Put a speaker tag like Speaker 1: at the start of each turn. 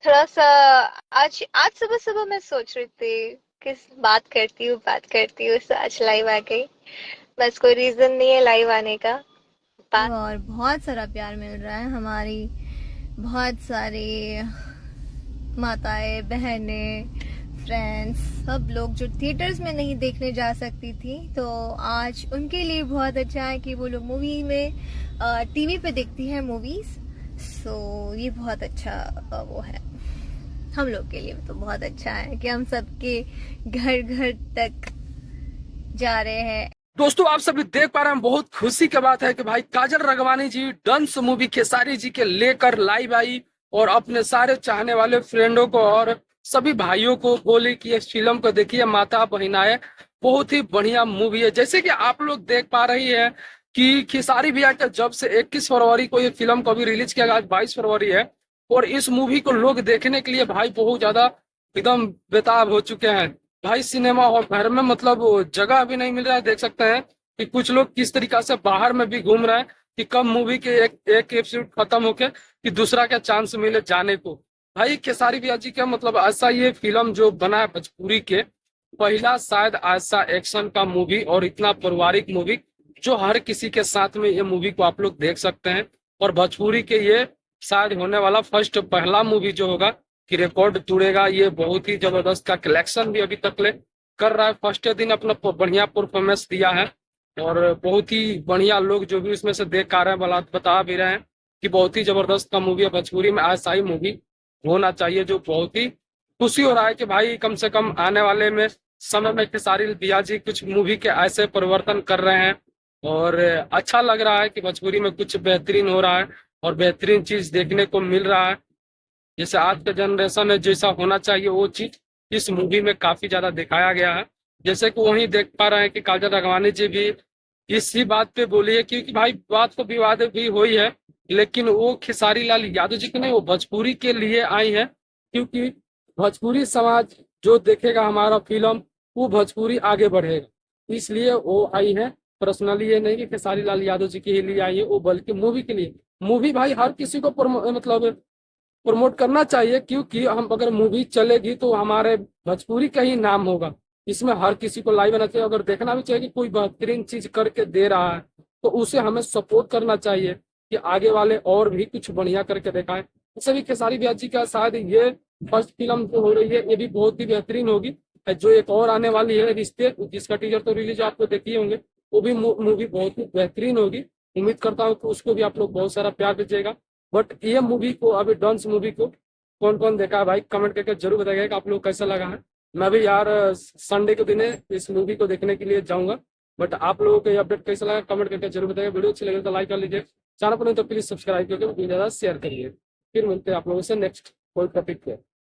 Speaker 1: थोड़ा-सा आज आज सुबह-सुबह मैं सोच रही थी किस बात करती हूँ तो आज लाइव आ गई। बस कोई रीज़न नहीं है लाइव आने का। बात
Speaker 2: और बहुत सारा प्यार मिल रहा है। हमारी बहुत सारी माताएं, बहनें, फ्रेंड्स, सब लोग जो थिएटर्स में नहीं देखने जा सकती थी, तो आज उनके लिए बहुत अच्छा है कि वो लोग मूवी में टीवी पे देखती हैं मूवीज। सो ये बहुत अच्छा वो है हम लोग के लिए। तो बहुत अच्छा है कि हम सबके घर घर तक जा रहे हैं।
Speaker 3: दोस्तों, आप सभी देख पा रहे हैं, बहुत खुशी की बात है कि भाई काजल राघवानी जी डंस मूवी खेसारी जी के लेकर लाइव आई और अपने सारे चाहने वाले फ्रेंडों को और सभी भाइयों को बोली कि इस फिल्म को देखिए, माता बहनाएं, बहुत ही बढ़िया मूवी है। जैसे कि आप लोग देख पा रही है कि खेसारी भैया का जब से 21 फरवरी को ये फिल्म को भी रिलीज किया गया, आज 22 फरवरी है और इस मूवी को लोग देखने के लिए भाई बहुत ज्यादा एकदम बेताब हो चुके हैं। भाई सिनेमा हॉल घर में मतलब जगह भी नहीं मिल रहा है। देख सकते हैं कि कुछ लोग किस तरीका से बाहर में भी घूम रहे हैं कि कब मूवी के एक एपिसोड खत्म होके कि दूसरा का चांस मिले जाने को। भाई खेसारी भैया जी का मतलब ऐसा ये फिल्म जो बना है भोजपुरी के पहला शायद ऐसा एक्शन का मूवी और इतना पारिवारिक मूवी जो हर किसी के साथ में ये मूवी को आप लोग देख सकते हैं। और भोजपुरी के ये शायद होने वाला फर्स्ट पहला मूवी जो होगा कि रिकॉर्ड तोड़ेगा। ये बहुत ही जबरदस्त का कलेक्शन भी अभी तक ले कर रहा है। फर्स्ट दिन अपना बढ़िया परफॉर्मेंस दिया है और बहुत ही बढ़िया लोग जो भी उसमें से देख आ रहे हैं बता भी रहे हैं कि बहुत ही जबरदस्त का मूवी है। भोजपुरी में ऐसा ही मूवी होना चाहिए। जो बहुत ही खुशी हो रहा है कि भाई कम से कम आने वाले में समय में खेसारी भैया जी कुछ मूवी के ऐसे परिवर्तन कर रहे हैं और अच्छा लग रहा है कि भोजपुरी में कुछ बेहतरीन हो रहा है और बेहतरीन चीज देखने को मिल रहा है। जैसे आज का जनरेशन है जैसा होना चाहिए वो चीज इस मूवी में काफी ज्यादा दिखाया गया है। जैसे कि वही देख पा रहे हैं कि काजल राघवानी जी भी इसी बात पे बोली है, क्योंकि भाई बात तो विवाद भी हुई है लेकिन वो खेसारी लाल यादव जी की नहीं, वो भोजपुरी के लिए आई है। क्योंकि भोजपुरी समाज जो देखेगा हमारा फिल्म वो भोजपुरी आगे बढ़ेगा, इसलिए वो आई है। पर्सनली ये नहीं कि खेसारी लाल यादव जी के लिए आई है वो, बल्कि मूवी के लिए। मूवी भाई हर किसी को मतलब प्रमोट करना चाहिए, क्योंकि हम अगर मूवी चलेगी तो हमारे भोजपुरी का ही नाम होगा। इसमें हर किसी को लाइव आना चाहिए, अगर देखना भी चाहिए कि कोई बेहतरीन चीज करके दे रहा है तो उसे हमें सपोर्ट करना चाहिए कि आगे वाले और भी कुछ बढ़िया करके दिखाएं। वैसे भी खेसारी भैया जी का शायद ये फर्स्ट फिल्म जो हो रही है ये भी बहुत ही बेहतरीन होगी। जो एक और आने वाली है रिश्ते, जिसका टीजर तो रिलीज आपको देखिए होंगे, वो भी मूवी बहुत ही बेहतरीन होगी। उम्मीद करता हूँ कि उसको भी आप लोग बहुत सारा प्यार दीजिएगा। बट ये मूवी को अभी डांस मूवी को कौन कौन देखा है भाई कमेंट करके जरूर बताइएगा कि आप लोग कैसा लगा है। मैं भी यार संडे के दिन इस मूवी को देखने के लिए जाऊंगा। बट आप लोगों को ये अपडेट कैसा लगा कमेंट करके जरूर बताइएगा। वीडियो अच्छी लगे तो लाइक कर लीजिए, चैनल पर नहीं तो प्लीज सब्सक्राइब करके वीडियो ज्यादा शेयर करिए। फिर मिलते हैं आप लोगों से नेक्स्ट कोई टॉपिक पे।